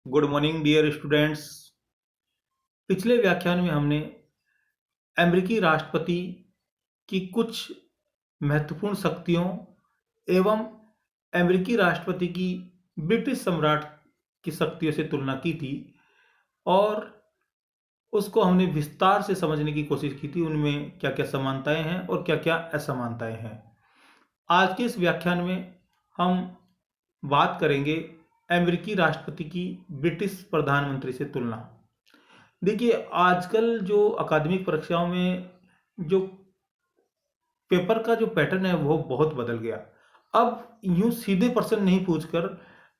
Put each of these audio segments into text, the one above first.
Good morning dear students. पिछले व्याख्यान में हमने अमेरिकी राष्ट्रपति की कुछ महत्वपूर्ण शक्तियों एवं अमेरिकी राष्ट्रपति की ब्रिटिश सम्राट की शक्तियों से तुलना की थी और उसको हमने विस्तार से समझने की कोशिश की थी। उनमें क्या क्या समानताएं हैं और क्या क्या असमानताएं हैं। आज के इस व्याख्यान में हम बात करेंगे अमेरिकी राष्ट्रपति की ब्रिटिश प्रधानमंत्री से तुलना। देखिए, आजकल जो अकादमिक परीक्षाओं में जो पेपर का जो पैटर्न है वो बहुत बदल गया। अब यूं सीधे प्रश्न नहीं पूछकर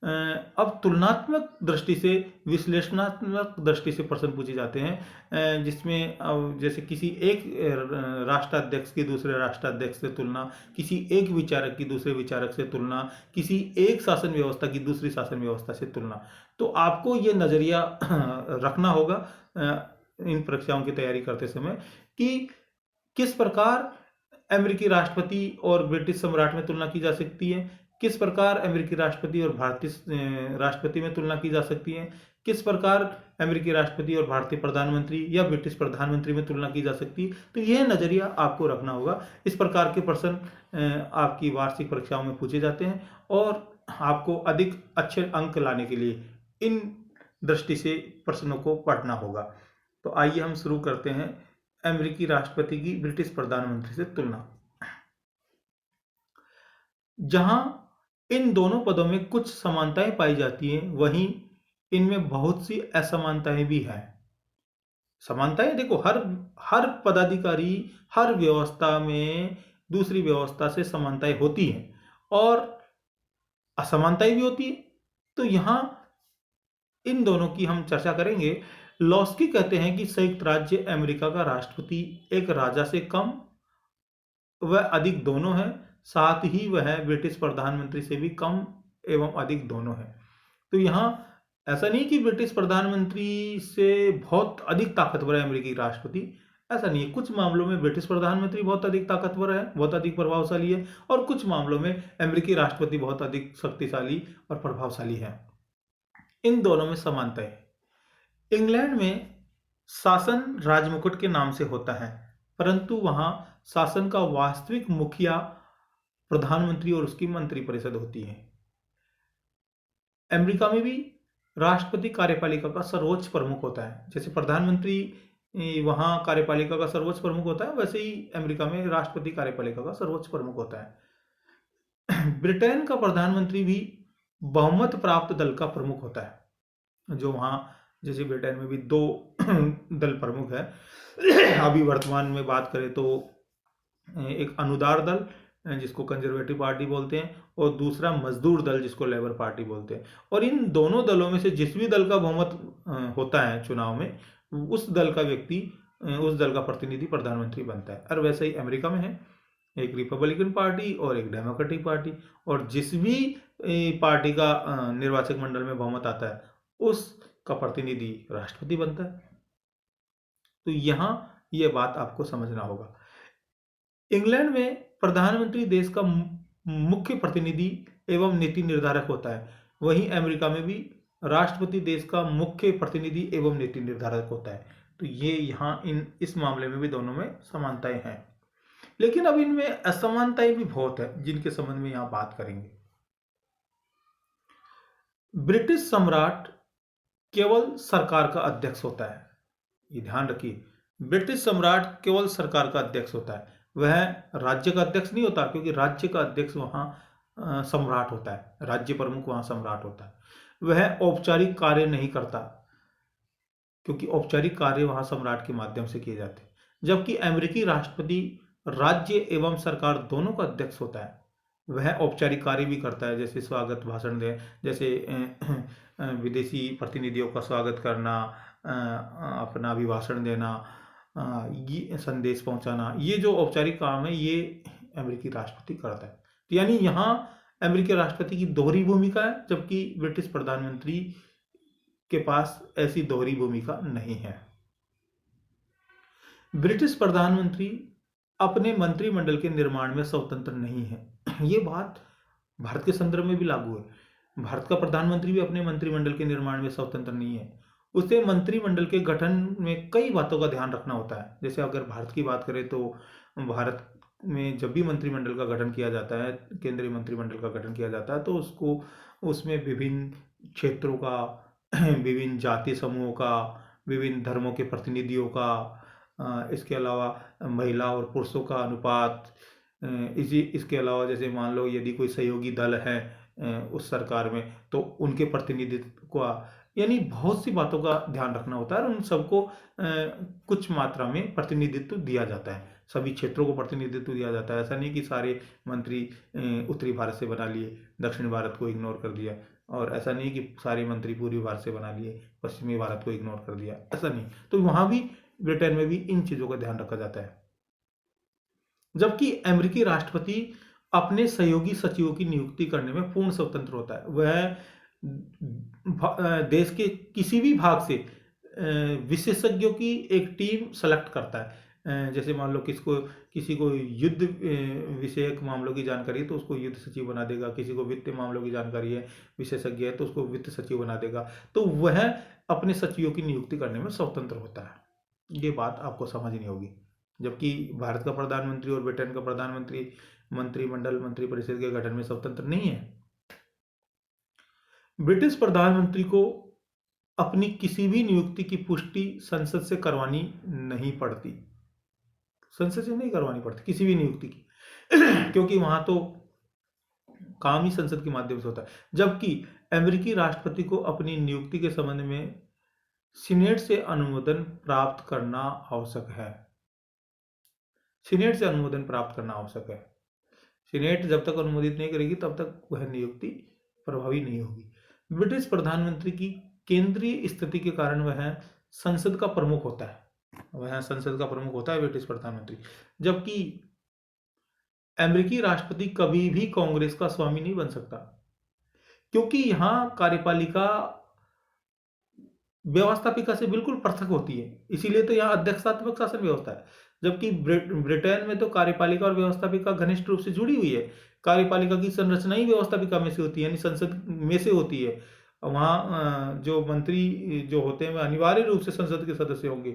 अब तुलनात्मक दृष्टि से, विश्लेषणात्मक दृष्टि से प्रश्न पूछे जाते हैं, जिसमें अब जैसे किसी एक राष्ट्राध्यक्ष की दूसरे राष्ट्राध्यक्ष से तुलना, किसी एक विचारक की दूसरे विचारक से तुलना, किसी एक शासन व्यवस्था की दूसरी शासन व्यवस्था से तुलना। तो आपको ये नज़रिया रखना होगा इन परीक्षाओं की तैयारी करते समय कि किस प्रकार अमेरिकी राष्ट्रपति और ब्रिटिश सम्राट में तुलना की जा सकती है, किस प्रकार अमेरिकी राष्ट्रपति और भारतीय राष्ट्रपति में तुलना की जा सकती है, किस प्रकार अमेरिकी राष्ट्रपति और भारतीय प्रधानमंत्री या ब्रिटिश प्रधानमंत्री में तुलना की जा सकती है। तो यह नज़रिया आपको रखना होगा। इस प्रकार के प्रश्न आपकी वार्षिक परीक्षाओं में पूछे जाते हैं और आपको अधिक अच्छे अंक लाने के लिए इन दृष्टि से प्रश्नों को पढ़ना होगा। तो आइए हम शुरू करते हैं अमेरिकी राष्ट्रपति की ब्रिटिश प्रधानमंत्री से तुलना। जहां इन दोनों पदों में कुछ समानताएं पाई जाती हैं, वहीं इनमें बहुत सी असमानताएं भी हैं। समानताएं देखो, हर हर पदाधिकारी, हर व्यवस्था में दूसरी व्यवस्था से समानताएं होती हैं और असमानताएं भी होती है। तो यहां इन दोनों की हम चर्चा करेंगे। लॉस्की कहते हैं कि संयुक्त राज्य अमेरिका का राष्ट्रपति एक राजा से कम व अधिक दोनों है, साथ ही वह ब्रिटिश प्रधानमंत्री से भी कम एवं अधिक दोनों है। तो यहाँ ऐसा नहीं कि ब्रिटिश प्रधानमंत्री से बहुत अधिक ताकतवर है अमेरिकी राष्ट्रपति, ऐसा नहीं है। कुछ मामलों में ब्रिटिश प्रधानमंत्री बहुत अधिक ताकतवर है, बहुत अधिक प्रभावशाली है, और कुछ मामलों में अमेरिकी राष्ट्रपति बहुत अधिक शक्तिशाली और प्रभावशाली है। इन दोनों में समानता है। इंग्लैंड में शासन राजमुकुट के नाम से होता है, परंतु वहां शासन का वास्तविक मुखिया प्रधानमंत्री और उसकी मंत्रिपरिषद होती है। अमेरिका में भी राष्ट्रपति कार्यपालिका का सर्वोच्च प्रमुख होता है। जैसे प्रधानमंत्री वहां कार्यपालिका का सर्वोच्च प्रमुख होता है, वैसे ही अमेरिका में राष्ट्रपति कार्यपालिका का सर्वोच्च प्रमुख होता है। ब्रिटेन का प्रधानमंत्री भी बहुमत प्राप्त दल का प्रमुख होता है। जो वहां, जैसे ब्रिटेन में भी दो दल प्रमुख है। अभी वर्तमान में बात करें तो एक अनुदार दल जिसको कंजर्वेटिव पार्टी बोलते हैं, और दूसरा मजदूर दल जिसको लेबर पार्टी बोलते हैं। और इन दोनों दलों में से जिस भी दल का बहुमत होता है चुनाव में, उस दल का व्यक्ति, उस दल का प्रतिनिधि प्रधानमंत्री बनता है। और वैसे ही अमेरिका में है, एक रिपब्लिकन पार्टी और एक डेमोक्रेटिक पार्टी, और जिस भी पार्टी का निर्वाचक मंडल में बहुमत आता है उसका प्रतिनिधि राष्ट्रपति बनता है। तो यहां यह बात आपको समझना होगा। इंग्लैंड में प्रधानमंत्री देश का मुख्य प्रतिनिधि एवं नीति निर्धारक होता है, वहीं अमेरिका में भी राष्ट्रपति देश का मुख्य प्रतिनिधि एवं नीति निर्धारक होता है। तो ये यहाँ इस मामले में भी दोनों में समानताएं हैं, लेकिन अब इनमें असमानताएं भी बहुत है, जिनके संबंध में यहाँ बात करेंगे। ब्रिटिश सम्राट केवल सरकार का अध्यक्ष होता है, ये ध्यान रखिए। ब्रिटिश सम्राट केवल सरकार का अध्यक्ष होता है, वह राज्य का अध्यक्ष नहीं होता, क्योंकि राज्य का अध्यक्ष वहां सम्राट होता है, राज्य प्रमुख वहां सम्राट होता है। वह औपचारिक कार्य नहीं करता, क्योंकि औपचारिक कार्य वहां सम्राट के माध्यम से किए जाते हैं। जबकि अमेरिकी राष्ट्रपति राज्य एवं सरकार दोनों का अध्यक्ष होता है, वह औपचारिक कार्य भी करता है, जैसे स्वागत भाषण दे, जैसे विदेशी प्रतिनिधियों का स्वागत करना, अपना अभिभाषण देना, ये संदेश पहुंचाना, ये जो औपचारिक काम है ये अमेरिकी राष्ट्रपति करता है। तो यानी यहाँ अमेरिकी राष्ट्रपति की दोहरी भूमिका है, जबकि ब्रिटिश प्रधानमंत्री के पास ऐसी दोहरी भूमिका नहीं है। ब्रिटिश प्रधानमंत्री अपने मंत्रिमंडल के निर्माण में स्वतंत्र नहीं है। ये बात भारत के संदर्भ में भी लागू है। भारत का प्रधानमंत्री भी अपने मंत्रिमंडल के निर्माण में स्वतंत्र नहीं है। उसे मंत्रिमंडल के गठन में कई बातों का ध्यान रखना होता है। जैसे अगर भारत की बात करें तो भारत में जब भी मंत्रिमंडल का गठन किया जाता है, केंद्रीय मंत्रिमंडल का गठन किया जाता है, तो उसको उसमें विभिन्न क्षेत्रों का, विभिन्न जाति समूहों का, विभिन्न धर्मों के प्रतिनिधियों का, इसके अलावा महिला और पुरुषों का अनुपात, इसी इसके अलावा जैसे मान लो यदि कोई सहयोगी दल है उस सरकार में, तो उनके प्रतिनिधित्व का, यानी बहुत सी बातों का ध्यान रखना होता है और उन सबको कुछ मात्रा में प्रतिनिधित्व दिया जाता है। सभी क्षेत्रों को प्रतिनिधित्व दिया जाता है। ऐसा नहीं कि सारे मंत्री उत्तरी भारत से बना लिए, दक्षिण भारत को इग्नोर कर दिया, और ऐसा नहीं कि सारे मंत्री पूर्वी भारत से बना लिए, पश्चिमी भारत को इग्नोर कर दिया, ऐसा नहीं। तो वहां भी, ब्रिटेन में भी इन चीजों का ध्यान रखा जाता है। जबकि अमेरिकी राष्ट्रपति अपने सहयोगी सचिवों की नियुक्ति करने में पूर्ण स्वतंत्र होता है। वह देश के किसी भी भाग से विशेषज्ञों की एक टीम सेलेक्ट करता है। जैसे मान लो किसी को युद्ध विषयक मामलों की जानकारी है तो उसको युद्ध सचिव बना देगा, किसी को वित्त मामलों की जानकारी है, विशेषज्ञ है, तो उसको वित्त सचिव बना देगा। तो वह अपने सचिवों की नियुक्ति करने में स्वतंत्र होता है। ये बात आपको समझनी होगी। जबकि भारत का प्रधानमंत्री और ब्रिटेन का प्रधानमंत्री मंत्रिमंडल, मंत्रिपरिषद के गठन में स्वतंत्र नहीं है। ब्रिटिश प्रधानमंत्री को अपनी किसी भी नियुक्ति की पुष्टि संसद से करवानी नहीं पड़ती, संसद से नहीं करवानी पड़ती किसी भी नियुक्ति की क्योंकि वहां तो काम ही संसद के माध्यम से होता है। जबकि अमेरिकी राष्ट्रपति को अपनी नियुक्ति के संबंध में सीनेट से अनुमोदन प्राप्त करना आवश्यक है। सीनेट से अनुमोदन प्राप्त करना आवश्यक है। सीनेट जब तक अनुमोदित नहीं करेगी तब तक वह नियुक्ति प्रभावी नहीं होगी। ब्रिटिश प्रधानमंत्री की केंद्रीय स्थिति के कारण वह संसद का प्रमुख होता है। ब्रिटिश प्रधानमंत्री। जबकि अमेरिकी राष्ट्रपति कभी भी कांग्रेस का स्वामी नहीं बन सकता, क्योंकि यहां कार्यपालिका व्यवस्थापिका से बिल्कुल पृथक होती है। इसीलिए तो यहाँ अध्यक्षात्मक शासन व्यवस्था है। जबकि ब्रिटेन में तो कार्यपालिका और व्यवस्थापिका घनिष्ठ रूप से जुड़ी हुई है। कार्यपालिका की संरचना ही व्यवस्थापिका में से होती है, यानी संसद में से होती है। वहां जो मंत्री जो होते हैं वह अनिवार्य रूप से संसद के सदस्य होंगे,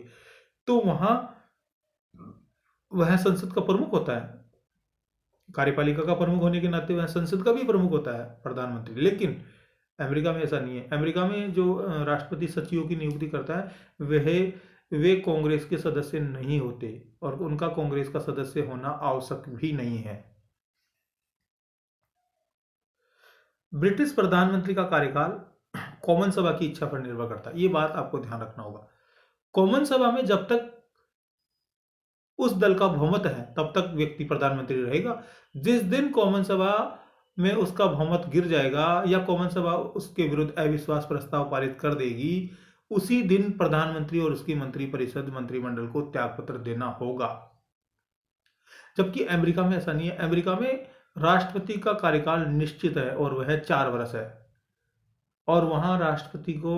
तो वहां वह संसद का प्रमुख होता है। कार्यपालिका का प्रमुख होने के नाते वह संसद का भी प्रमुख होता है प्रधानमंत्री। लेकिन अमेरिका में ऐसा नहीं है। अमेरिका में जो राष्ट्रपति सचिवों की नियुक्ति करता है वे कांग्रेस के सदस्य नहीं होते और उनका कांग्रेस का सदस्य होना आवश्यक भी नहीं है। ब्रिटिश प्रधानमंत्री का कार्यकाल कॉमन सभा की इच्छा पर निर्भर करता है। ये बात आपको ध्यान रखना होगा। कॉमन सभा में जब तक उस दल का बहुमत है तब तक व्यक्ति प्रधानमंत्री रहेगा। जिस दिन कॉमन सभा में उसका बहुमत गिर जाएगा या कॉमन सभा उसके विरुद्ध अविश्वास प्रस्ताव पारित कर देगी, उसी दिन प्रधानमंत्री और उसकी मंत्रिपरिषद, मंत्रिमंडल को त्यागपत्र देना होगा। जबकि अमेरिका में ऐसा नहीं है। अमेरिका में राष्ट्रपति का कार्यकाल निश्चित है और वह 4 वर्ष है, और वहां राष्ट्रपति को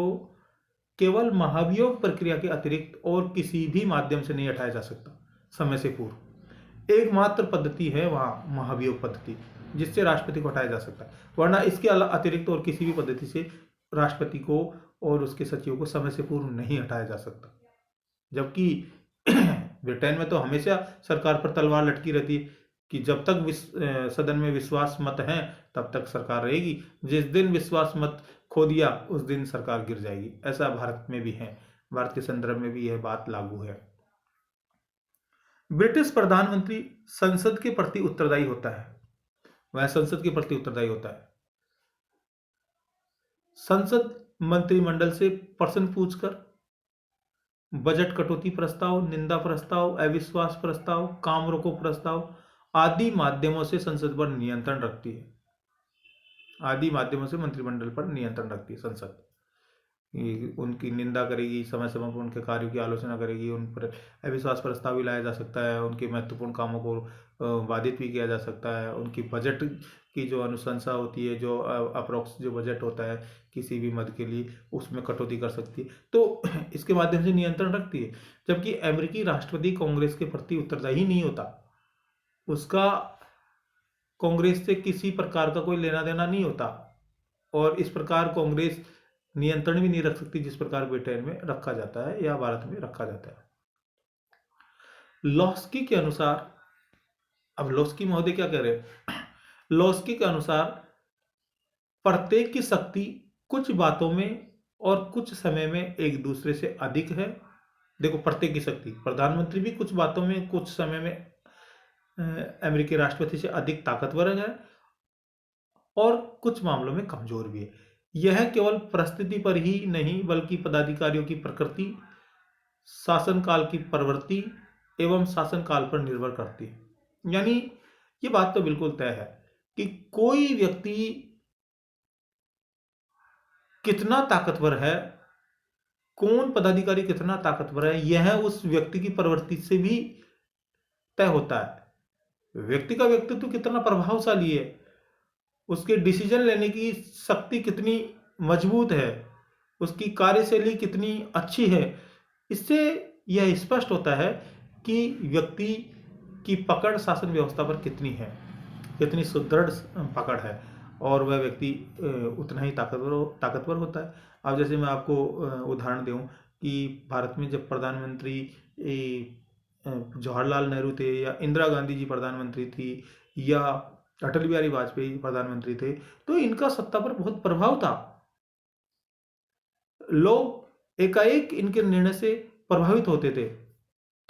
केवल महाभियोग प्रक्रिया के अतिरिक्त और किसी भी माध्यम से नहीं हटाया जा सकता समय से पूर्व। एकमात्र पद्धति है वहां महाभियोग पद्धति, जिससे राष्ट्रपति को हटाया जा सकता है, वरना इसके अतिरिक्त और किसी भी पद्धति से राष्ट्रपति को और उसके सचिवों को समय से पूर्व नहीं हटाया जा सकता। जबकि ब्रिटेन में तो हमेशा सरकार पर तलवार लटकी रहती है कि जब तक सदन में विश्वास मत है तब तक सरकार रहेगी, जिस दिन विश्वास मत खो दिया उस दिन सरकार गिर जाएगी। ऐसा भारत में भी है, भारत के संदर्भ में भी यह बात लागू है। ब्रिटिश प्रधानमंत्री संसद के प्रति उत्तरदायी होता है। वह संसद के प्रति उत्तरदायी होता है। संसद मंत्रिमंडल से प्रश्न पूछकर बजट कटौती प्रस्ताव, निंदा प्रस्ताव, अविश्वास प्रस्ताव, काम रोको प्रस्ताव आदि माध्यमों से संसद पर नियंत्रण रखती है। आदि माध्यमों से मंत्रिमंडल पर नियंत्रण रखती है संसद। उनकी निंदा करेगी, समय समय पर उनके कार्यों की आलोचना करेगी, उन पर अविश्वास प्रस्ताव भी लाया जा सकता है, उनके महत्वपूर्ण कामों को बाधित भी किया जा सकता है। उनकी बजट की जो अनुशंसा होती है, जो अप्रोक्स जो बजट होता है किसी भी मद के लिए, उसमें कटौती कर सकती है। तो इसके माध्यम से नियंत्रण रखती है। जबकि अमेरिकी राष्ट्रपति कांग्रेस के प्रति उत्तरदायी नहीं होता। उसका कांग्रेस से किसी प्रकार का कोई लेना देना नहीं होता। और इस प्रकार कांग्रेस नियंत्रण भी नहीं रख सकती जिस प्रकार ब्रिटेन में रखा जाता है या भारत में रखा जाता है। लॉस्की के अनुसार, अब लॉस्की महोदय क्या कह रहे हैं? लॉस्की के अनुसार प्रत्येक की शक्ति कुछ बातों में और कुछ समय में एक दूसरे से अधिक है। देखो, प्रत्येक की शक्ति, प्रधानमंत्री भी कुछ बातों में कुछ समय में अमेरिकी राष्ट्रपति से अधिक ताकतवर है और कुछ मामलों में कमजोर भी है। यह केवल परिस्थिति पर ही नहीं बल्कि पदाधिकारियों की प्रकृति, शासनकाल की प्रवृत्ति एवं शासनकाल पर निर्भर करती है। यानी ये बात तो बिल्कुल तय है कि कोई व्यक्ति कितना ताकतवर है, कौन पदाधिकारी कितना ताकतवर है, यह उस व्यक्ति की प्रवृत्ति से भी तय होता है। व्यक्ति का व्यक्तित्व कितना प्रभावशाली है, उसके डिसीजन लेने की शक्ति कितनी मजबूत है, उसकी कार्यशैली कितनी अच्छी है, इससे यह स्पष्ट होता है कि व्यक्ति की पकड़ शासन व्यवस्था पर कितनी है, कितनी सुदृढ़ पकड़ है और वह व्यक्ति उतना ही ताकतवर होता है। अब जैसे मैं आपको उदाहरण दूं कि भारत में जब प्रधानमंत्री जवाहरलाल नेहरू थे या इंदिरा गांधी जी प्रधानमंत्री थी या अटल बिहारी वाजपेयी प्रधानमंत्री थे, तो इनका सत्ता पर बहुत प्रभाव था। लोग एकाएक इनके निर्णय से प्रभावित होते थे।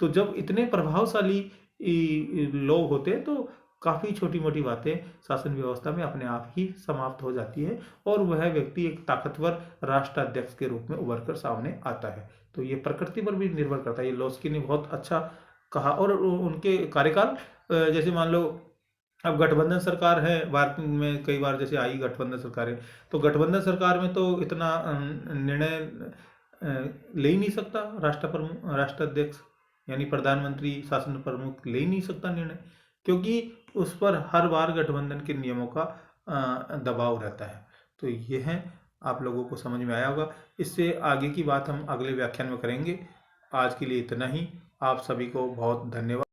तो जब इतने प्रभावशाली लोग होते हैं तो काफी छोटी मोटी बातें शासन व्यवस्था में अपने आप ही समाप्त हो जाती है और वह व्यक्ति एक ताकतवर राष्ट्राध्यक्ष के रूप में उभर कर सामने आता है। तो ये प्रकृति पर भी निर्भर करता है। ये लॉस्की ने बहुत अच्छा कहा। और उनके कार्यकाल, जैसे मान लो अब गठबंधन सरकार है भारत में, कई बार जैसे आई गठबंधन सरकार है, तो गठबंधन सरकार में तो इतना निर्णय ले ही नहीं सकता राष्ट्राध्यक्ष यानी प्रधानमंत्री, शासन प्रमुख ले ही नहीं सकता निर्णय, क्योंकि उस पर हर बार गठबंधन के नियमों का दबाव रहता है। तो यह आप लोगों को समझ में आया होगा। इससे आगे की बात हम अगले व्याख्यान में करेंगे। आज के लिए इतना ही। आप सभी को बहुत धन्यवाद।